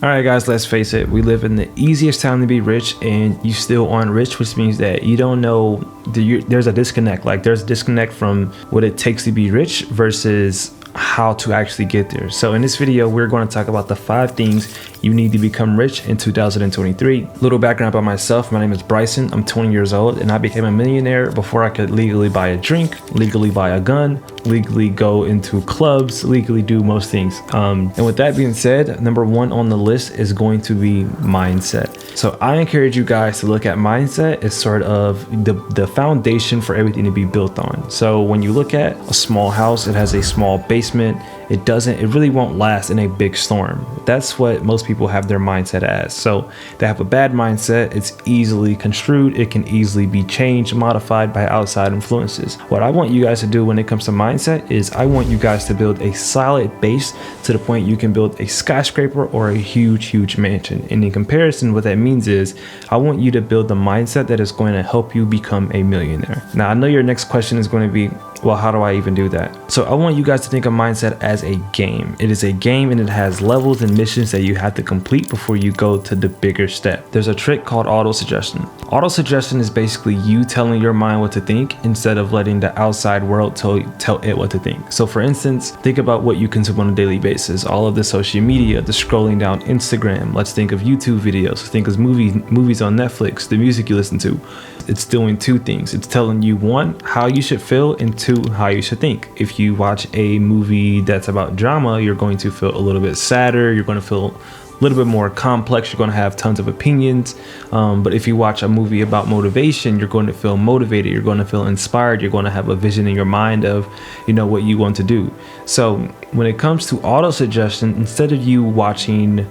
All right, guys, let's face it. We live in the easiest time to be rich, and you still aren't rich, which means that you don't know. There's a disconnect. Like, there's a disconnect from what it takes to be rich versus how to actually get there. So in this video, we're going to talk about the 5 things you need to become rich in 2023. Little background about myself. My name is Bryson. I'm 20 years old, and I became a millionaire before I could legally buy a drink, legally buy a gun, legally go into clubs, legally do most things. And with that being said, number 1 on the list is going to be mindset. So I encourage you guys to look at mindset as sort of the foundation for everything to be built on. So when you look at a small house, it has a small basement. It really won't last in a big storm. That's what most people have their mindset as. So they have a bad mindset. It's easily construed. It can easily be changed, modified by outside influences. What I want you guys to do when it comes to mindset is I want you guys to build a solid base to the point you can build a skyscraper or a huge mansion. And in comparison, what that means is I want you to build the mindset that is going to help you become a millionaire. Now, I know your next question is going to be, well, how do I even do that? So I want you guys to think of mindset as a game. It is a game, and it has levels and missions that you have to complete before you go to the bigger step. There's a trick called auto-suggestion. Auto-suggestion is basically you telling your mind what to think instead of letting the outside world tell it what to think. So for instance, think about what you consume on a daily basis. All of the social media, the scrolling down Instagram. Let's think of YouTube videos. Think of movies on Netflix, the music you listen to. It's doing 2 things. It's telling you, 1, how you should feel, and 2, how you should think. If you watch a movie that's about drama, you're going to feel a little bit sadder. You're going to feel a little bit more complex. You're going to have tons of opinions. But if you watch a movie about motivation, you're going to feel motivated. You're going to feel inspired. You're going to have a vision in your mind of, what you want to do. So when it comes to auto-suggestion, instead of you watching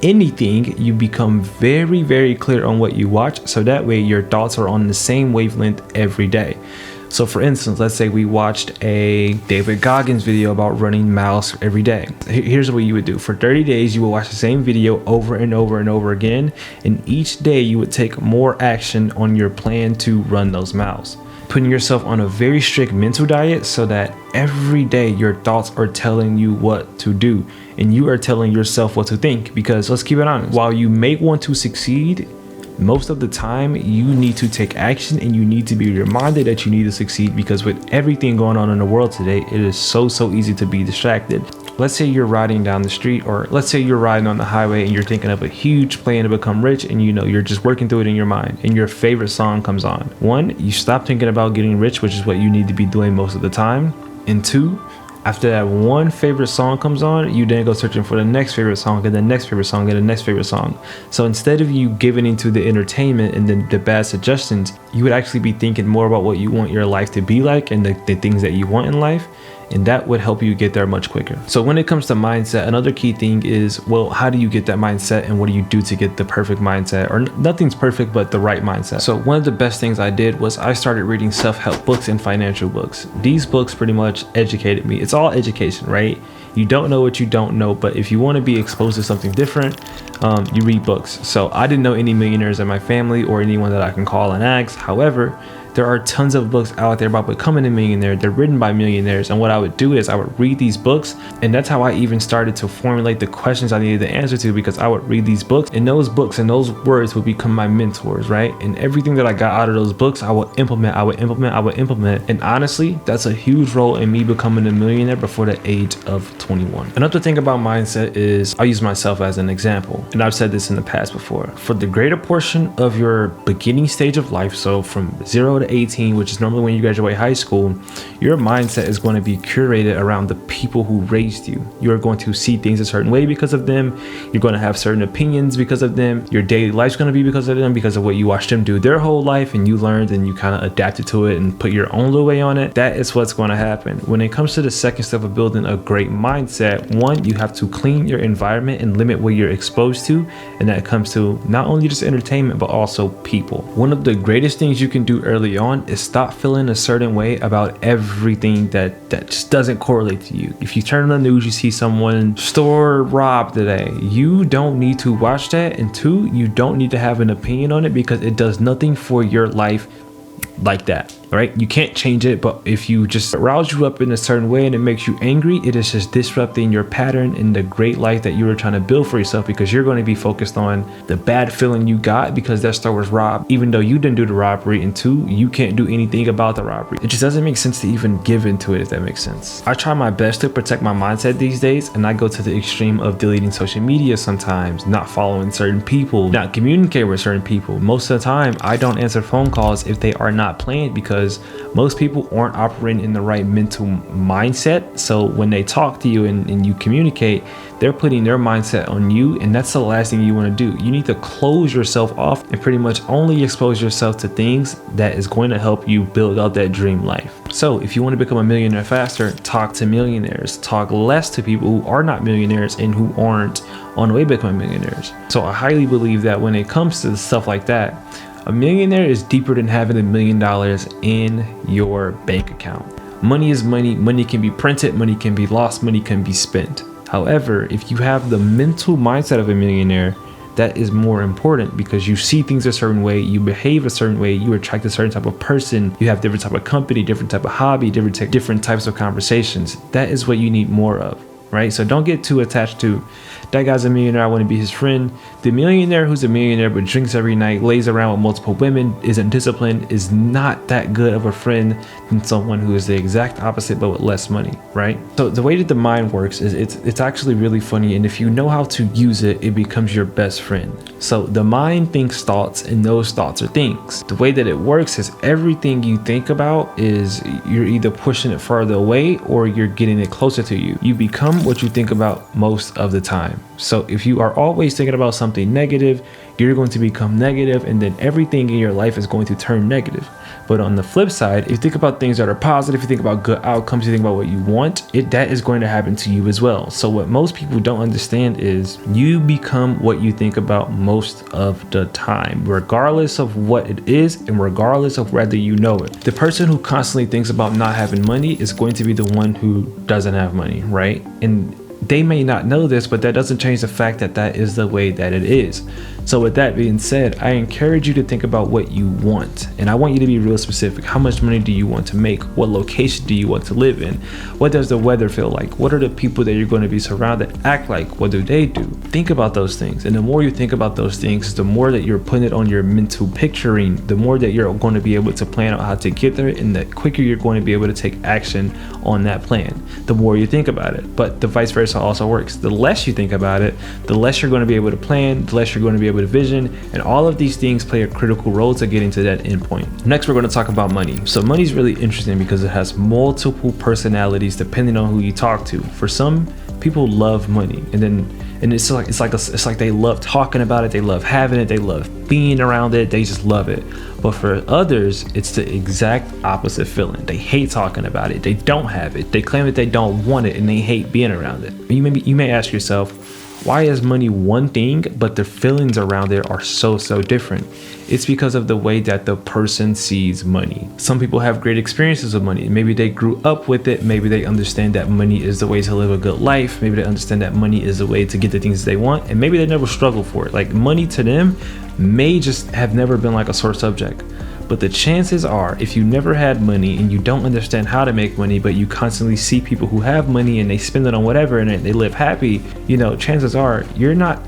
anything, you become very clear on what you watch, so that way your thoughts are on the same wavelength every day. So for instance, let's say we watched a David Goggins video about running miles every day. Here's what you would do. For 30 days, you will watch the same video over and over again, and each day you would take more action on your plan to run those miles. Putting yourself on a very strict mental diet so that every day your thoughts are telling you what to do and you are telling yourself what to think. Because let's keep it honest, while you may want to succeed, most of the time you need to take action and you need to be reminded that you need to succeed, because with everything going on in the world today, it is so easy to be distracted. Let's say you're riding down the street, or let's say you're riding on the highway and you're thinking of a huge plan to become rich, and you're just working through it in your mind, and your favorite song comes on. 1, you stop thinking about getting rich, which is what you need to be doing most of the time. And 2, after that one favorite song comes on, you then go searching for the next favorite song and the next favorite song and the next favorite song. So instead of you giving into the entertainment and the bad suggestions, you would actually be thinking more about what you want your life to be like and the things that you want in life. And that would help you get there much quicker. So when it comes to mindset, another key thing is, well, how do you get that mindset and what do you do to get the perfect mindset? Or nothing's perfect, but the right mindset. So one of the best things I did was I started reading self-help books and financial books. These books pretty much educated me. It's all education, right? You don't know what you don't know, but if you want to be exposed to something different, you read books. So I didn't know any millionaires in my family or anyone that I can call and ask. However, there are tons of books out there about becoming a millionaire. They're written by millionaires. And what I would do is I would read these books. And that's how I even started to formulate the questions I needed to answer to, because I would read these books, and those books and those words would become my mentors, right? And everything that I got out of those books, I would implement. And honestly, that's a huge role in me becoming a millionaire before the age of 21. Another thing about mindset is I'll use myself as an example. And I've said this in the past before. For the greater portion of your beginning stage of life, so from 0 to 18, which is normally when you graduate high school, your mindset is going to be curated around the people who raised you. You're going to see things a certain way because of them. You're going to have certain opinions because of them. Your daily life's going to be because of them, because of what you watched them do their whole life, and you learned and you kind of adapted to it and put your own little way on it. That is what's going to happen. When it comes to the second step of building a great mindset, 1, you have to clean your environment and limit what you're exposed to, and that comes to not only just entertainment but also people. One of the greatest things you can do early on is stop feeling a certain way about everything that just doesn't correlate to you. If you turn on the news, you see someone store robbed today, you don't need to watch that. And 2, you don't need to have an opinion on it, because it does nothing for your life like that. right? You can't change it, but if you just rouse you up in a certain way and it makes you angry, it is just disrupting your pattern and the great life that you were trying to build for yourself, because you're going to be focused on the bad feeling you got because that store was robbed, even though you didn't do the robbery, and two, you can't do anything about the robbery. It just doesn't make sense to even give into it, if that makes sense. I try my best to protect my mindset these days, and I go to the extreme of deleting social media sometimes, not following certain people, not communicating with certain people. Most of the time, I don't answer phone calls if they are not planned, because most people aren't operating in the right mental mindset. So when they talk to you and you communicate, they're putting their mindset on you, and that's the last thing you want to do. You need to close yourself off and pretty much only expose yourself to things that is going to help you build out that dream life. So if you want to become a millionaire faster, talk to millionaires. Talk less to people who are not millionaires and who aren't on the way to becoming millionaires. So I highly believe that when it comes to stuff like that, a millionaire is deeper than having $1 million in your bank account. Money is money. Money can be printed, money can be lost, money can be spent. However, if you have the mental mindset of a millionaire, that is more important, because you see things a certain way, you behave a certain way, you attract a certain type of person, you have different type of company, different type of hobby, different types of conversations. That is what you need more of, right? So don't get too attached to, that guy's a millionaire, I want to be his friend. The millionaire who's a millionaire but drinks every night, lays around with multiple women, isn't disciplined, is not that good of a friend than someone who is the exact opposite but with less money, right? So the way that the mind works is it's actually really funny, and if you know how to use it, it becomes your best friend. So the mind thinks thoughts, and those thoughts are things. The way that it works is everything you think about is you're either pushing it farther away or you're getting it closer to you. You become what you think about most of the time. So if you are always thinking about something negative, you're going to become negative, and then everything in your life is going to turn negative. But on the flip side, if you think about things that are positive, you think about good outcomes, you think about what you want, that is going to happen to you as well. So what most people don't understand is you become what you think about most of the time, regardless of what it is and regardless of whether you know it. The person who constantly thinks about not having money is going to be the one who doesn't have money, right? And they may not know this, but that doesn't change the fact that that is the way that it is. So with that being said, I encourage you to think about what you want. And I want you to be real specific. How much money do you want to make? What location do you want to live in? What does the weather feel like? What are the people that you're going to be surrounded act like? What do they do? Think about those things. And the more you think about those things, the more that you're putting it on your mental picturing, the more that you're going to be able to plan out how to get there, and the quicker you're going to be able to take action on that plan, the more you think about it. But the vice versa also works. The less you think about it, the less you're going to be able to plan, the less you're going to be able to vision, and all of these things play a critical role to getting to that end point. Next, we're going to talk about money. So money is really interesting because it has multiple personalities depending on who you talk to. For some people, love money, and it's like they love talking about it, they love having it, they love being around it, they just love it. But for others, it's the exact opposite feeling. They hate talking about it, they don't have it, they claim that they don't want it, and they hate being around it. You may ask yourself, why is money one thing, but the feelings around it are so different? It's because of the way that the person sees money. Some people have great experiences with money. Maybe they grew up with it. Maybe they understand that money is the way to live a good life. Maybe they understand that money is the way to get the things they want. And maybe they never struggle for it. Like, money to them may just have never been like a sore subject. But the chances are, if you never had money and you don't understand how to make money, but you constantly see people who have money and they spend it on whatever and they live happy, chances are you're not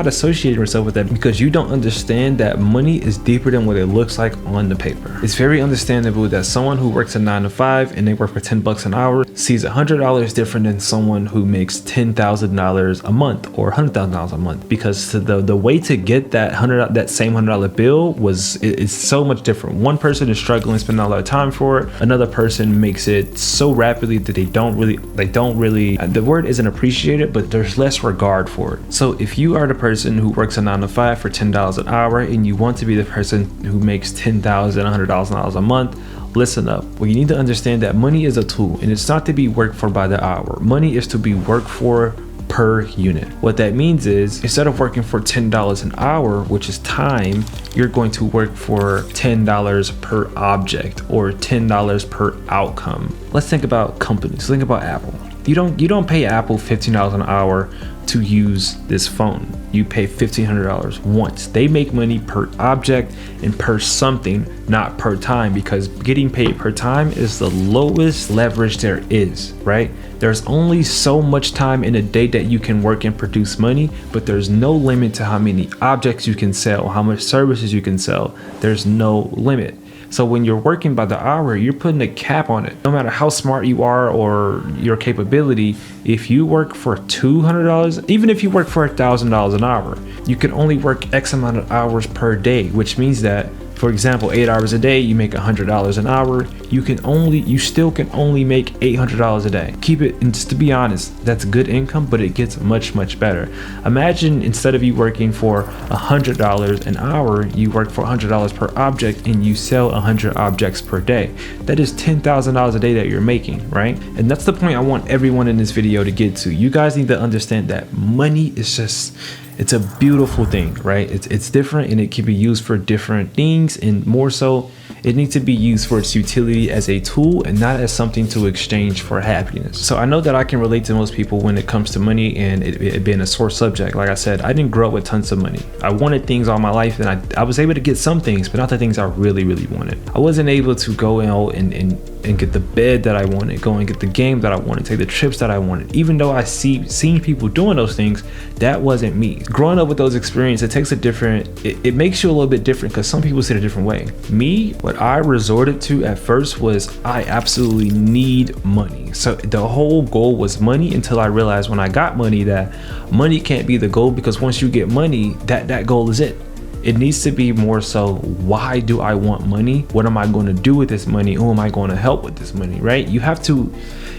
associating yourself with that, because you don't understand that money is deeper than what it looks like on the paper. It's very understandable that someone who works a 9 to 5 and they work for $10 an hour sees $100 different than someone who makes $10,000 a month or $100,000 a month, because the way to get that same $100 bill is so much different. One person is struggling, spending a lot of time for it. Another person makes it so rapidly that they don't really, the word isn't appreciated, but there's less regard for it. So if you are the person who works a 9 to 5 for $10 an hour and you want to be the person who makes $10,000, $100,000 a month, listen up. Well, you need to understand that money is a tool, and it's not to be worked for by the hour. Money is to be worked for per unit. What that means is, instead of working for $10 an hour, which is time, you're going to work for $10 per object or $10 per outcome. Let's think about companies. Think about Apple. You don't pay Apple $15 an hour to use this phone. You pay $1,500 once. They make money per object and per something, not per time, because getting paid per time is the lowest leverage there is, right? There's only so much time in a day that you can work and produce money, but there's no limit to how many objects you can sell, how much services you can sell. There's no limit. So when you're working by the hour, you're putting a cap on it. No matter how smart you are or your capability, if you work for $200, even if you work for $1,000 an hour, you can only work X amount of hours per day, which means that, for example, 8 hours a day, you make $100 an hour. You still can only make $800 a day. Keep it, and just to be honest, that's good income, but it gets much, much better. Imagine instead of you working for $100 an hour, you work for $100 per object and you sell 100 objects per day. That is $10,000 a day that you're making, right? And that's the point I want everyone in this video to get to. You guys need to understand that money is just, it's a beautiful thing, right? It's different and it can be used for different things, and more so, it needs to be used for its utility as a tool and not as something to exchange for happiness. So I know that I can relate to most people when it comes to money and it being a sore subject. Like I said, I didn't grow up with tons of money. I wanted things all my life, and I was able to get some things, but not the things I really, really wanted. I wasn't able to go out and get the bed that I wanted, go and get the game that I wanted, take the trips that I wanted. Even though I seen people doing those things, that wasn't me. Growing up with those experiences, it takes a different, it makes you a little bit different because some people see it a different way. Me, what I resorted to at first was I absolutely need money. So the whole goal was money, until I realized when I got money that money can't be the goal, because once you get money, that goal is it. It needs to be more so, why do I want money? What am I going to do with this money? Who am I going to help with this money, right? You have to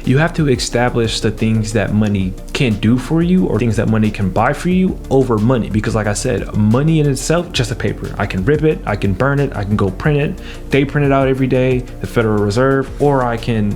establish the things that money can do for you, or things that money can buy for you, over money. Because like I said, money in itself, just a paper. I can rip it, I can burn it, I can go print it. They print it out every day, the Federal Reserve, or I can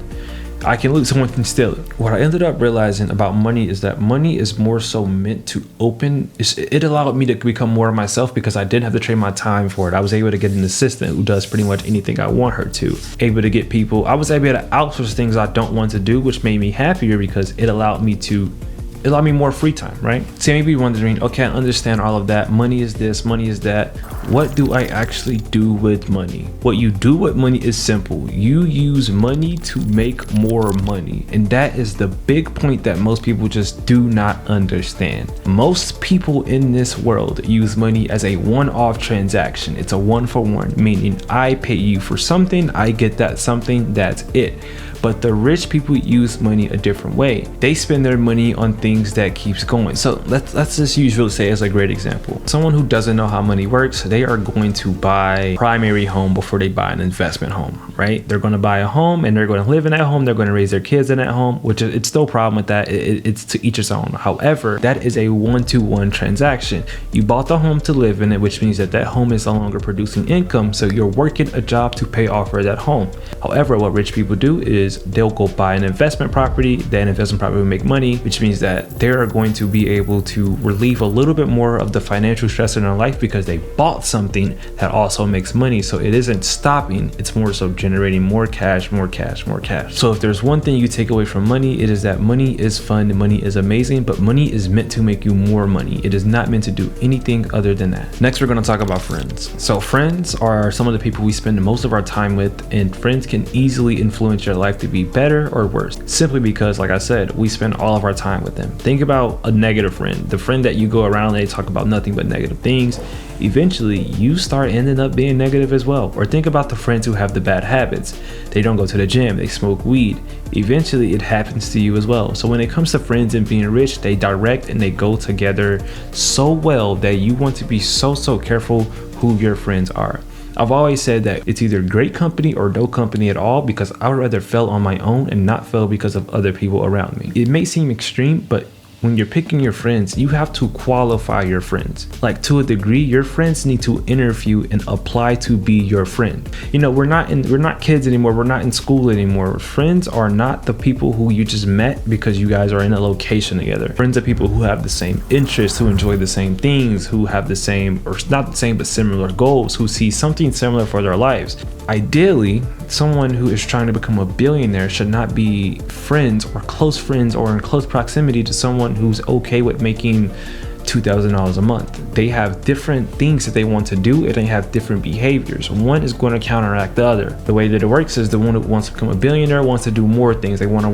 lose, someone can steal it. What I ended up realizing about money is that money is more so meant to open. It allowed me to become more of myself because I didn't have to trade my time for it. I was able to get an assistant who does pretty much anything I want her to. Able to get people. I was able to outsource things I don't want to do, which made me happier because it allowed me more free time, right? So you may be wondering, okay, I understand all of that. Money is this, money is that. What do I actually do with money? What you do with money is simple. You use money to make more money. And that is the big point that most people just do not understand. Most people in this world use money as a one-off transaction. It's a one-for-one, meaning I pay you for something, I get that something, that's it. But the rich people use money a different way. They spend their money on things that keeps going. So let's just use real estate as a great example. Someone who doesn't know how money works, they are going to buy a primary home before they buy an investment home, right? They're going to buy a home and they're going to live in that home. They're going to raise their kids in that home, which it's no problem with that. It's to each its own. However, that is a one-to-one transaction. You bought the home to live in it, which means that home is no longer producing income. So you're working a job to pay off for that home. However, what rich people do is they'll go buy an investment property. That investment property will make money, which means that they're going to be able to relieve a little bit more of the financial stress in their life because they bought something that also makes money. So it isn't stopping, it's more so generating more cash, more cash, more cash. So if there's one thing you take away from money, it is that money is fun, money is amazing, but money is meant to make you more money. It is not meant to do anything other than that. Next, we're going to talk about friends. So friends are some of the people we spend most of our time with, and friends can easily influence your life to be better or worse, simply because, like I said, we spend all of our time with them. Think about a negative friend, the friend that you go around and they talk about nothing but negative things. Eventually you start ending up being negative as well. Or think about the friends who have the bad habits. They don't go to the gym, they smoke weed. Eventually it happens to you as well. So when it comes to friends and being rich, they direct and they go together so well that you want to be so careful who your friends are. I've always said that it's either great company or no company at all, because I would rather fail on my own and not fail because of other people around me. It may seem extreme, but when you're picking your friends, you have to qualify your friends. Like, to a degree, your friends need to interview and apply to be your friend. You know, we're not kids anymore. We're not in school anymore. Friends are not the people who you just met because you guys are in a location together. Friends are people who have the same interests, who enjoy the same things, who have the same, or not the same, but similar goals, who see something similar for their lives. Ideally, someone who is trying to become a billionaire should not be friends or in close proximity to someone who's okay with making $2,000 a month. They have different things that they want to do, and they have different behaviors. One is going to counteract the other. The way that it works is the one who wants to become a billionaire wants to do more things. They want to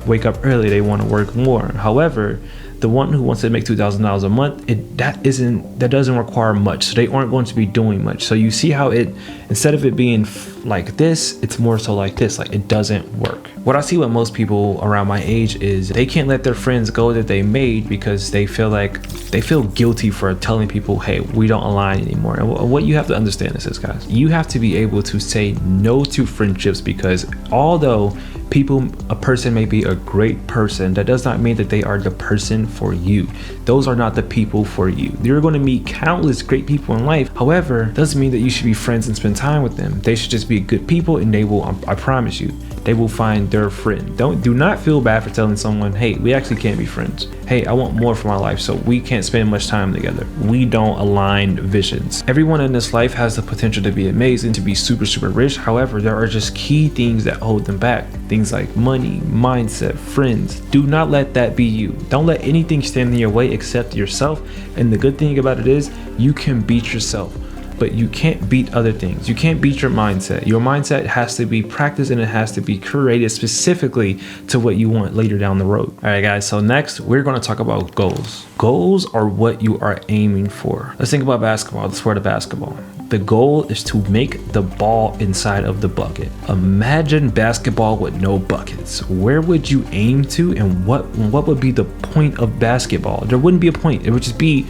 wake up early. They want to work more. However, the one who wants to make $2,000 a month, that doesn't require much. So they aren't going to be doing much. So you see how instead of it being like this, it's more so like this. Like, it doesn't work. What I see with most people around my age is they can't let their friends go that they made because they feel guilty for telling people, hey, we don't align anymore. And what you have to understand is this, guys. You have to be able to say no to friendships, because although a person may be a great person, that does not mean that they are the person for you. Those are not the people for you. You're going to meet countless great people in life. However, doesn't mean that you should be friends and spend time with them. They should just be good people, and they will, I promise you, they will find their friend. Do not feel bad for telling someone, hey, we actually can't be friends. Hey, I want more for my life, so we can't spend much time together. We don't align visions. Everyone in this life has the potential to be amazing, to be super, super rich. However, there are just key things that hold them back. Things like money, mindset, friends. Do not let that be you. Don't let anything stand in your way except yourself. And the good thing about it is you can beat yourself, but you can't beat other things. You can't beat your mindset. Your mindset has to be practiced, and it has to be curated specifically to what you want later down the road. All right, guys. So next, we're going to talk about goals. Goals are what you are aiming for. Let's think about basketball, the sport of basketball. The goal is to make the ball inside of the bucket. Imagine basketball with no buckets. Where would you aim to, and what would be the point of basketball? There wouldn't be a point. It would just be,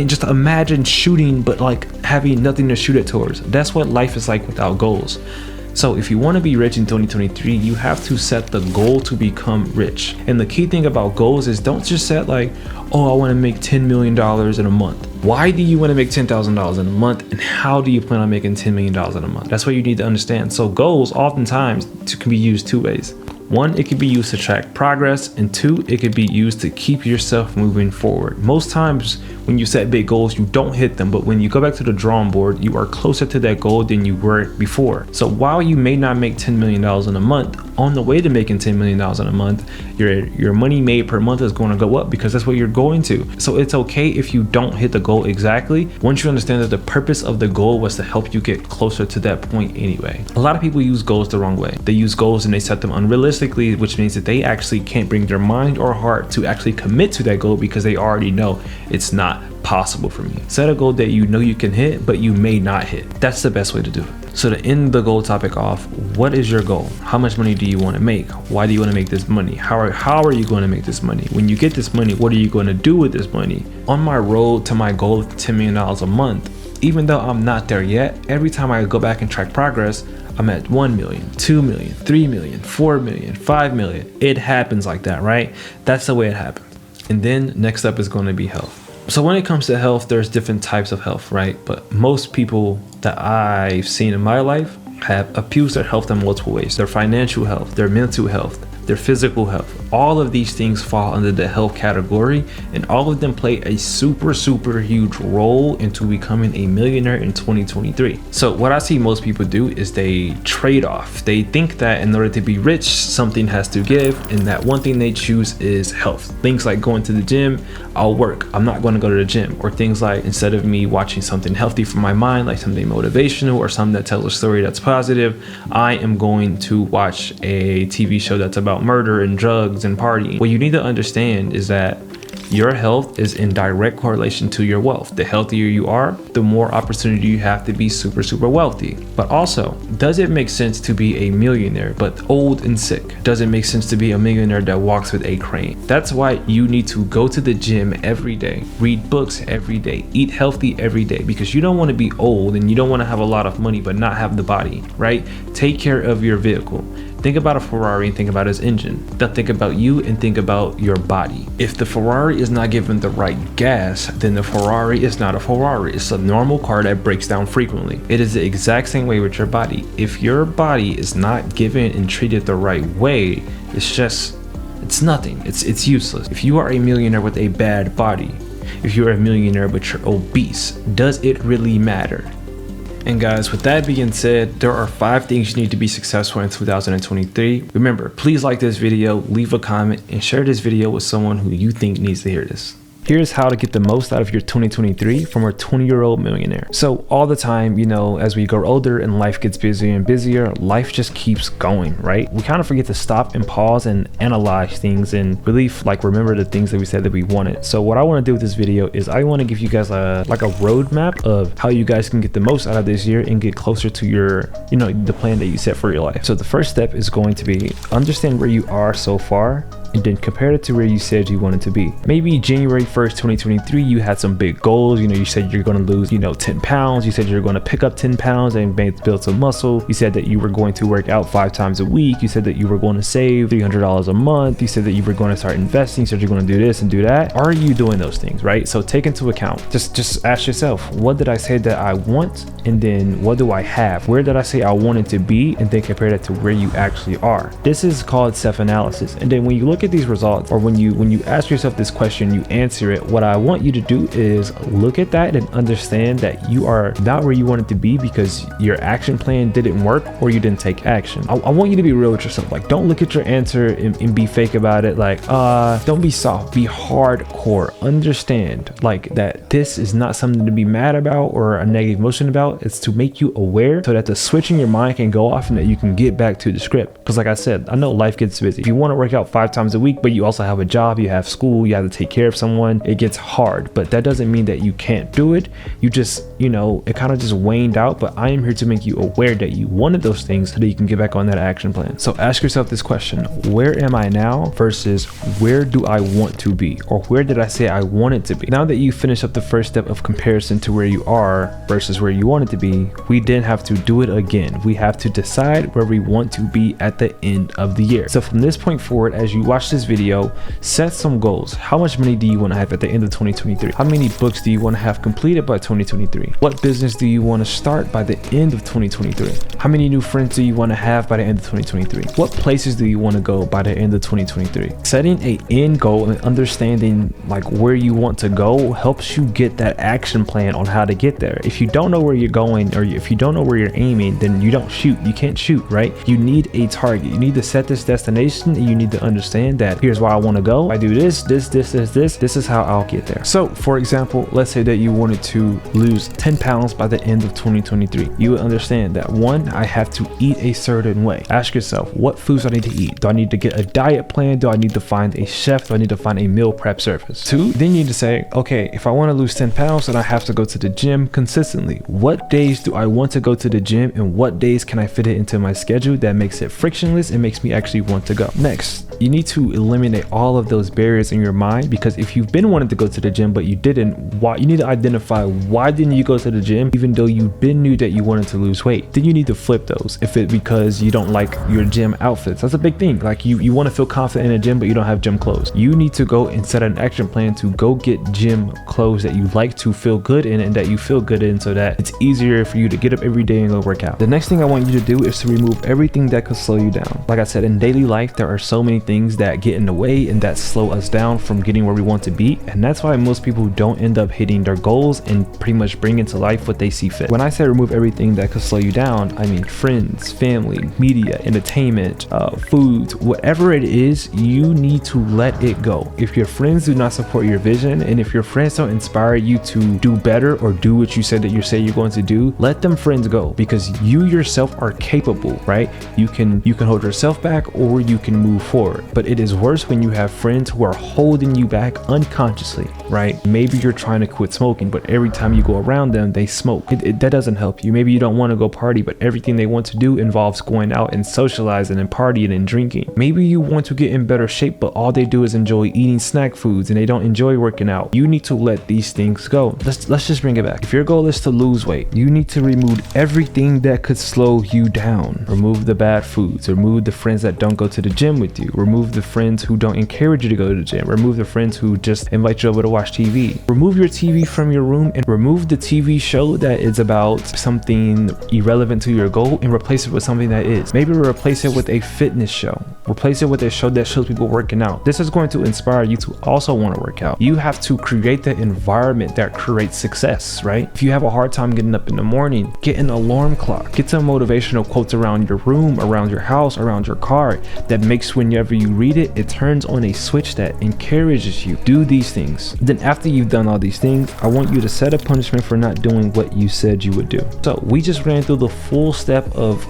just imagine shooting, but like having nothing to shoot it towards. That's what life is like without goals. So if you want to be rich in 2023, you have to set the goal to become rich. And the key thing about goals is don't just set like, oh, I want to make $10 million in a month. Why do you want to make $10,000 in a month, and how do you plan on making $10 million in a month? That's what you need to understand. So goals oftentimes can be used two ways. One, it could be used to track progress, and two, it could be used to keep yourself moving forward. Most times when you set big goals, you don't hit them, but when you go back to the drawing board, you are closer to that goal than you were before. So while you may not make $10 million in a month, on the way to making $10 million in a month, your money made per month is going to go up, because that's what you're going to. So it's okay if you don't hit the goal exactly, once you understand that the purpose of the goal was to help you get closer to that point anyway. A lot of people use goals the wrong way. They use goals and they set them unrealistically, which means that they actually can't bring their mind or heart to actually commit to that goal, because they already know it's not possible for me. Set a goal that you know you can hit, but you may not hit. That's the best way to do it. So to end the goal topic off, what is your goal? How much money do you want to make? Why do you want to make this money? How are you going to make this money? When you get this money, what are you going to do with this money? On my road to my goal of $10 million a month, even though I'm not there yet, every time I go back and track progress, I'm at 1 million, 2 million, 3 million, 4 million, 5 million. It happens like that, right? That's the way it happens. And then next up is going to be health. So when it comes to health, there's different types of health, right? But most people that I've seen in my life have abused their health in multiple ways. Their financial health, their mental health, their physical health. All of these things fall under the health category, and all of them play a super, super huge role into becoming a millionaire in 2023. So what I see most people do is they trade off. They think that in order to be rich, something has to give, and that one thing they choose is health. Things like going to the gym, I'll work. I'm not going to go to the gym. Or things like, instead of me watching something healthy for my mind, like something motivational or something that tells a story that's positive, I am going to watch a TV show that's about murder and drugs and partying. What you need to understand is that your health is in direct correlation to your wealth. The healthier you are, the more opportunity you have to be super, super wealthy. But also, does it make sense to be a millionaire but old and sick? Does it make sense to be a millionaire that walks with a crane? That's why you need to go to the gym every day, read books every day, eat healthy every day, because you don't want to be old and you don't want to have a lot of money but not have the body, right? Take care of your vehicle. Think about a Ferrari and think about its engine. Then think about you and think about your body. If the Ferrari is not given the right gas, then the Ferrari is not a Ferrari. It's a normal car that breaks down frequently. It is the exact same way with your body. If your body is not given and treated the right way, it's nothing. It's useless. If you are a millionaire with a bad body, if you're a millionaire but you're obese, does it really matter? And guys, with that being said, there are 5 things you need to be successful in 2023. Remember, please like this video, leave a comment, and share this video with someone who you think needs to hear this. Here's how to get the most out of your 2023 from a 20-year-old millionaire. So all the time, you know, as we grow older and life gets busier and busier, life just keeps going, right? We kind of forget to stop and pause and analyze things and really remember the things that we said that we wanted. So what I want to do with this video is I want to give you guys a roadmap of how you guys can get the most out of this year and get closer to your, you know, the plan that you set for your life. So the first step is going to be understand where you are so far and then compare it to where you said you wanted to be. Maybe January 1st, 2023, you had some big goals. You know, you said you're going to lose, 10 pounds. You said you're going to pick up 10 pounds and build some muscle. You said that you were going to work out 5 times a week. You said that you were going to save $300 a month. You said that you were going to start investing. You said you're going to do this and do that. Are you doing those things, right? So take into account, just ask yourself, what did I say that I want? And then what do I have? Where did I say I wanted to be? And then compare that to where you actually are. This is called self-analysis. And then when you look at these results, or when you ask yourself this question, you answer it, what I want you to do is look at that and understand that you are not where you wanted to be because your action plan didn't work or you didn't take action. I want you to be real with yourself. Like, don't look at your answer and be fake about it. Like, don't be soft, be hardcore. Understand like that this is not something to be mad about or a negative emotion about. It's to make you aware so that the switch in your mind can go off and that you can get back to the script. Because like I said, I know life gets busy. If you want to work out 5 times a week, but you also have a job, you have school, you have to take care of someone, it gets hard. But that doesn't mean that you can't do it. You just, it kind of just waned out. But I am here to make you aware that you wanted those things so that you can get back on that action plan. So ask yourself this question: where am I now versus where do I want to be, or where did I say I wanted to be? Now that you finish up the first step of comparison to where you are versus where you wanted to be, we then have to do it again. We have to decide where we want to be at the end of the year. So from this point forward, as you watch this video, set some goals. How much money do you want to have at the end of 2023? How many books do you want to have completed by 2023? What business do you want to start by the end of 2023? How many new friends do you want to have by the end of 2023? What places do you want to go by the end of 2023? Setting an end goal and understanding like where you want to go helps you get that action plan on how to get there. If you don't know where you're going, or if you don't know where you're aiming, then you don't shoot. You can't shoot, right? You need a target. You need to set this destination, and you need to understand that here's where I want to go. I do this is how I'll get there. So for example, let's say that you wanted to lose 10 pounds by the end of 2023. You would understand that 1, I have to eat a certain way. Ask yourself, what foods do I need to eat? Do I need to get a diet plan? Do I need to find a chef? Do I need to find a meal prep service? 2, then you need to say, okay, if I want to lose 10 pounds, then I have to go to the gym consistently. What days do I want to go to the gym, and what days can I fit it into my schedule that makes it frictionless and makes me actually want to go? Next, you need to eliminate all of those barriers in your mind, because if you've been wanting to go to the gym but you didn't, why? You need to identify why didn't you go to the gym even though you knew that you wanted to lose weight. Then you need to flip those. If it because you don't like your gym outfits, that's a big thing. Like you want to feel confident in a gym but you don't have gym clothes. You need to go and set an action plan to go get gym clothes that you like to feel good in and that you feel good in, so that it's easier for you to get up every day and go work out. The next thing I want you to do is to remove everything that could slow you down. Like I said, in daily life there are so many things that get in the way and that slow us down from getting where we want to be, and that's why most people don't end up hitting their goals and pretty much bring into life what they see fit. When I say remove everything that could slow you down, I mean friends, family, media, entertainment, foods, whatever it is, you need to let it go. If your friends do not support your vision, and if your friends don't inspire you to do better or do what you said that you say you're going to do, let them friends go, because you yourself are capable, right? You can hold yourself back or you can move forward. But it is worse when you have friends who are holding you back unconsciously, right? Maybe you're trying to quit smoking, but every time you go around them, they smoke. That doesn't help you. Maybe you don't want to go party, but everything they want to do involves going out and socializing and partying and drinking. Maybe you want to get in better shape, but all they do is enjoy eating snack foods and they don't enjoy working out. You need to let these things go. Let's just bring it back. If your goal is to lose weight, you need to remove everything that could slow you down. Remove the bad foods, remove the friends that don't go to the gym with you, remove the friends who don't encourage you to go to the gym. Remove the friends who just invite you over to watch TV. Remove your TV from your room and remove the TV show that is about something irrelevant to your goal and replace it with something that is. Maybe replace it with a fitness show. Replace it with a show that shows people working out. This is going to inspire you to also want to work out. You have to create the environment that creates success, right? If you have a hard time getting up in the morning, get an alarm clock. Get some motivational quotes around your room, around your house, around your car that makes whenever you read it, it turns on a switch that encourages you. Do these things. Then after you've done all these things, I want you to set a punishment for not doing what you said you would do. So we just ran through the full step of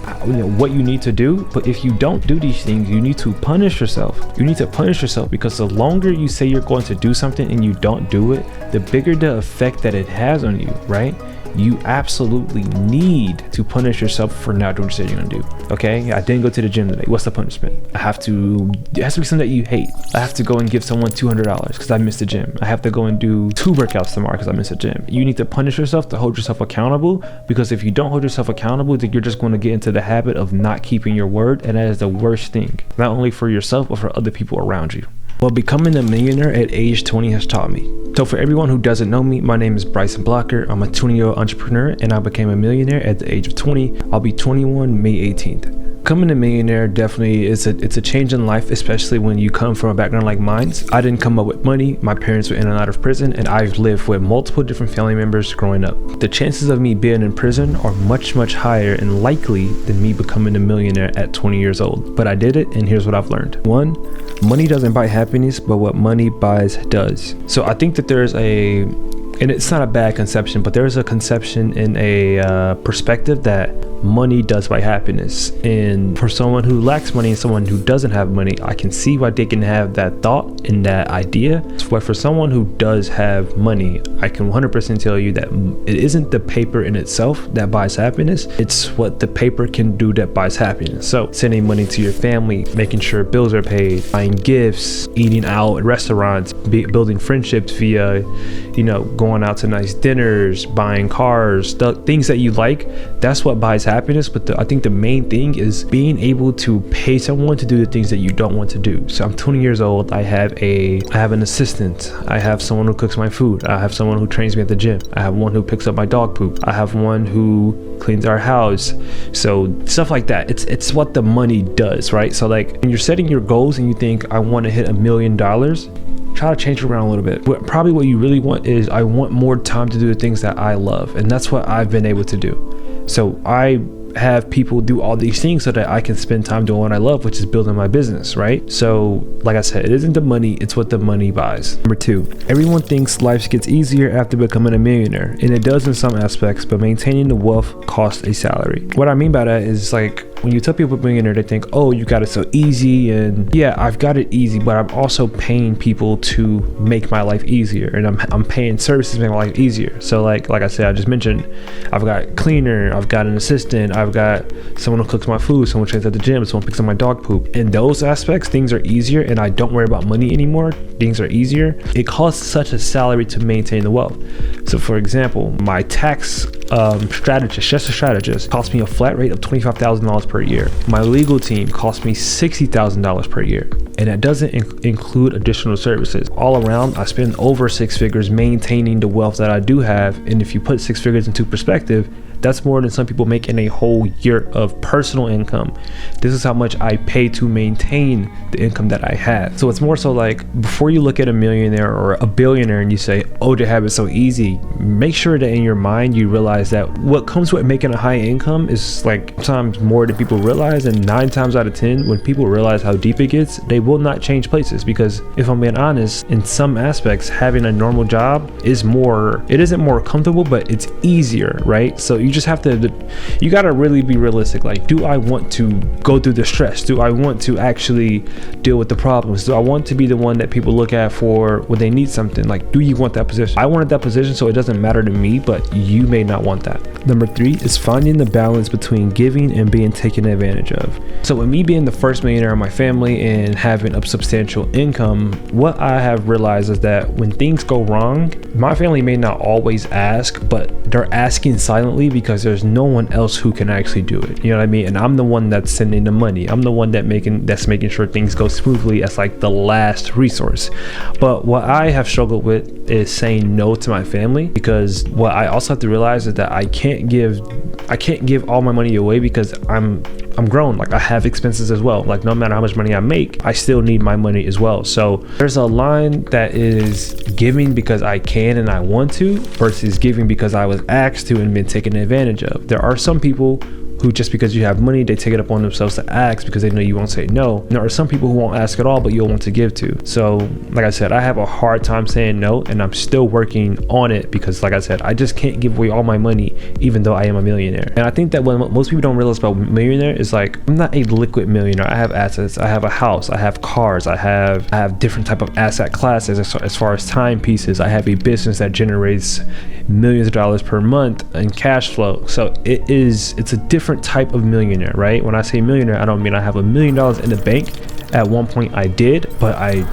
what you need to do, but if you don't do these things, you need to punish yourself. You need to punish yourself because the longer you say you're going to do something and you don't do it, the bigger the effect that it has on you, right? You absolutely need to punish yourself for not doing what you said you're gonna do. Okay, I didn't go to the gym today. What's the punishment? It has to be something that you hate. I have to go and give someone $200 because I missed the gym. I have to go and do 2 workouts tomorrow because I missed the gym. You need to punish yourself to hold yourself accountable, because if you don't hold yourself accountable, then you're just going to get into the habit of not keeping your word, and that is the worst thing, not only for yourself but for other people around you. What becoming a millionaire at age 20 has taught me. So for everyone who doesn't know me, my name is Bryson Blocker. I'm a 20-year-old entrepreneur and I became a millionaire at the age of 20. I'll be 21 May 18th. Becoming a millionaire definitely it's a change in life, especially when you come from a background like mine. I didn't come up with money. My parents were in and out of prison, and I've lived with multiple different family members growing up. The chances of me being in prison are much, much higher and likely than me becoming a millionaire at 20 years old. But I did it, and here's what I've learned. 1, money doesn't buy happiness, but what money buys does. So I think that there's and it's not a bad conception, but there's a conception in a perspective that money does buy happiness. And for someone who lacks money and someone who doesn't have money, I can see why they can have that thought and that idea. But for someone who does have money, I can 100% tell you that it isn't the paper in itself that buys happiness. It's what the paper can do that buys happiness. So sending money to your family, making sure bills are paid, buying gifts, eating out at restaurants, building friendships via, going out to nice dinners, buying cars, the things that you like. That's what buys happiness. But I think the main thing is being able to pay someone to do the things that you don't want to do. So I'm 20 years old. I have an assistant. I have someone who cooks my food. I have someone who trains me at the gym. I have one who picks up my dog poop. I have one who cleans our house. So stuff like that. It's what the money does, right? So like when you're setting your goals and you think I want to hit $1 million, try to change it around a little bit. Probably what you really want is I want more time to do the things that I love, and that's what I've been able to do. So I have people do all these things so that I can spend time doing what I love, which is building my business, right? So like I said, it isn't the money, it's what the money buys. Number 2, everyone thinks life gets easier after becoming a millionaire, and it does in some aspects, but maintaining the wealth costs a salary. What I mean by that is like when you tell people millionaire, they think, oh, you got it so easy. And yeah, I've got it easy, but I'm also paying people to make my life easier, and I'm paying services to make my life easier. So like I said, I just mentioned, I've got a cleaner, I've got an assistant, I've got someone who cooks my food, someone trains at the gym, someone picks up my dog poop. In those aspects, things are easier, and I don't worry about money anymore. Things are easier. It costs such a salary to maintain the wealth. So for example, my tax strategist cost me a flat rate of $25,000 per year. My legal team cost me $60,000 per year, and that doesn't include additional services. All around, I spend over 6 figures maintaining the wealth that I do have, and if you put 6 figures into perspective, that's more than some people make in a whole year of personal income. This is how much I pay to maintain the income that I have. So it's more so like, before you look at a millionaire or a billionaire and you say, oh, they have it so easy, make sure that in your mind you realize that what comes with making a high income is like sometimes more than people realize. And 9 times out of 10, when people realize how deep it gets, they will not change places. Because if I'm being honest, in some aspects, having a normal job it isn't more comfortable, but it's easier, right? So you just have to, you got to really be realistic. Like, do I want to go through the stress? Do I want to actually deal with the problems? Do I want to be the one that people look at for when they need something? Like, do you want that position? I wanted that position, so it doesn't matter to me, but you may not want that. Number 3 is finding the balance between giving and being taken advantage of. So with me being the first millionaire in my family and having a substantial income, what I have realized is that when things go wrong, my family may not always ask, but they're asking silently because there's no one else who can actually do it. You know what I mean? And I'm the one that's sending the money. I'm the one that's making sure things go smoothly as like the last resource. But what I have struggled with is saying no to my family, because what I also have to realize is that I can't give all my money away, because I'm grown. Like, I have expenses as well. Like, no matter how much money I make, I still need my money as well. So there's a line that is giving because I can and I want to, versus giving because I was asked to and been taken advantage of. There are some people who, just because you have money, they take it upon themselves to ask because they know you won't say no. And there are some people who won't ask at all, but you'll want to give to. So like I said, I have a hard time saying no, and I'm still working on it, because like I said, I just can't give away all my money, even though I am a millionaire. And I think that what most people don't realize about millionaire is, like, I'm not a liquid millionaire. I have assets. I have a house. I have cars. I have different type of asset classes as far as timepieces. I have a business that generates millions of dollars per month in cash flow. So it's a different type of millionaire, right? When I say millionaire, I don't mean I have $1 million in the bank. At one point I did, but I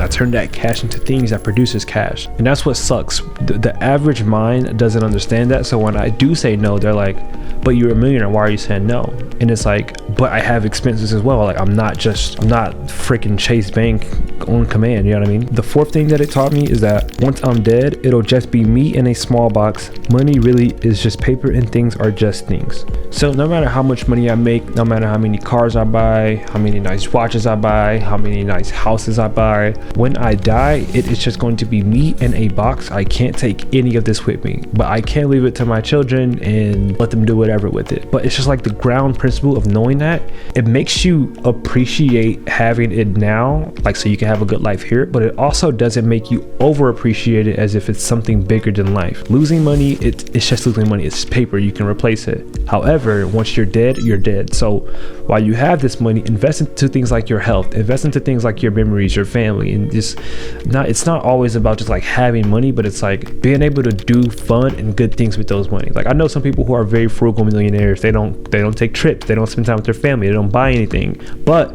turned that cash into things that produces cash. And that's what sucks. The average mind doesn't understand that. So when I do say no, they're like, but you're a millionaire, why are you saying no? And it's like, but I have expenses as well. Like, I'm not freaking Chase Bank on command, you know what I mean? The fourth thing that it taught me is that once I'm dead, it'll just be me in a small box. Money really is just paper, and things are just things. So no matter how much money I make, no matter how many cars I buy, how many nice watches I buy, how many nice houses I buy, when I die, it is just going to be me in a box. I can't take any of this with me, but I can leave it to my children and let them do whatever with it. But it's just like the ground principle of knowing that it makes you appreciate having it now, like, so you can have a good life here, but it also doesn't make you over appreciate it as if it's something bigger than life. Losing money, it's just losing money. It's paper, you can replace it. However, once you're dead, you're dead. So while you have this money, invest into things like your health, invest into things like your memories, your family, and it's not always about just like having money, but it's like being able to do fun and good things with those money. Like, I know some people who are very frugal millionaires. They don't take trips, they don't spend time with their family, they don't buy anything, but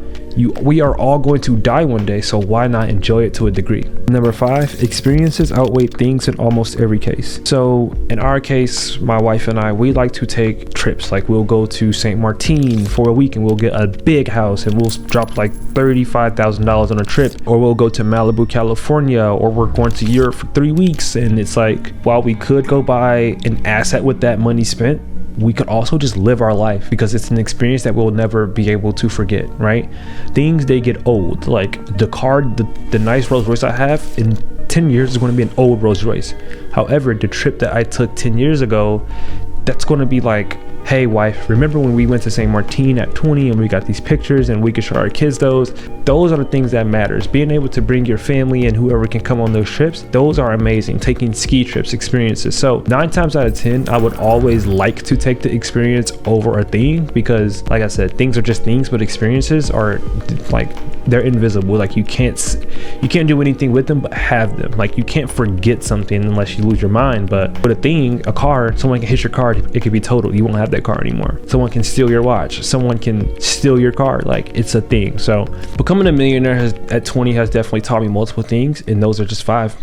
we are all going to die one day, so why not enjoy it to a degree? Number 5, experiences outweigh things in almost every case. So in our case, my wife and I, we like to take trips. Like, we'll go to St. Martin for a week and we'll get a big house and we'll drop like $35,000 on a trip. Or we'll go to Malibu, California, or we're going to Europe for 3 weeks. And it's like, while we could go buy an asset with that money spent, we could also just live our life, because it's an experience that we'll never be able to forget, right? Things, they get old. Like the car, the nice Rolls Royce I have, in 10 years is going to be an old Rolls Royce. However, the trip that I took 10 years ago, that's going to be like, hey wife, remember when we went to St. Martin at 20 and we got these pictures and we could show our kids those are the things that matters. Being able to bring your family and whoever can come on those trips, those are amazing. Taking ski trips, experiences. So 9 times out of 10, I would always like to take the experience over a thing, because like I said, things are just things, but experiences are like, they're invisible. Like, you can't do anything with them but have them. Like, you can't forget something unless you lose your mind. But with a thing, a car, someone can hit your car, it could be totaled. You won't have that car anymore. Someone can steal your watch, someone can steal your car. Like, it's a thing. So becoming a millionaire at 20 has definitely taught me multiple things, and those are just 5.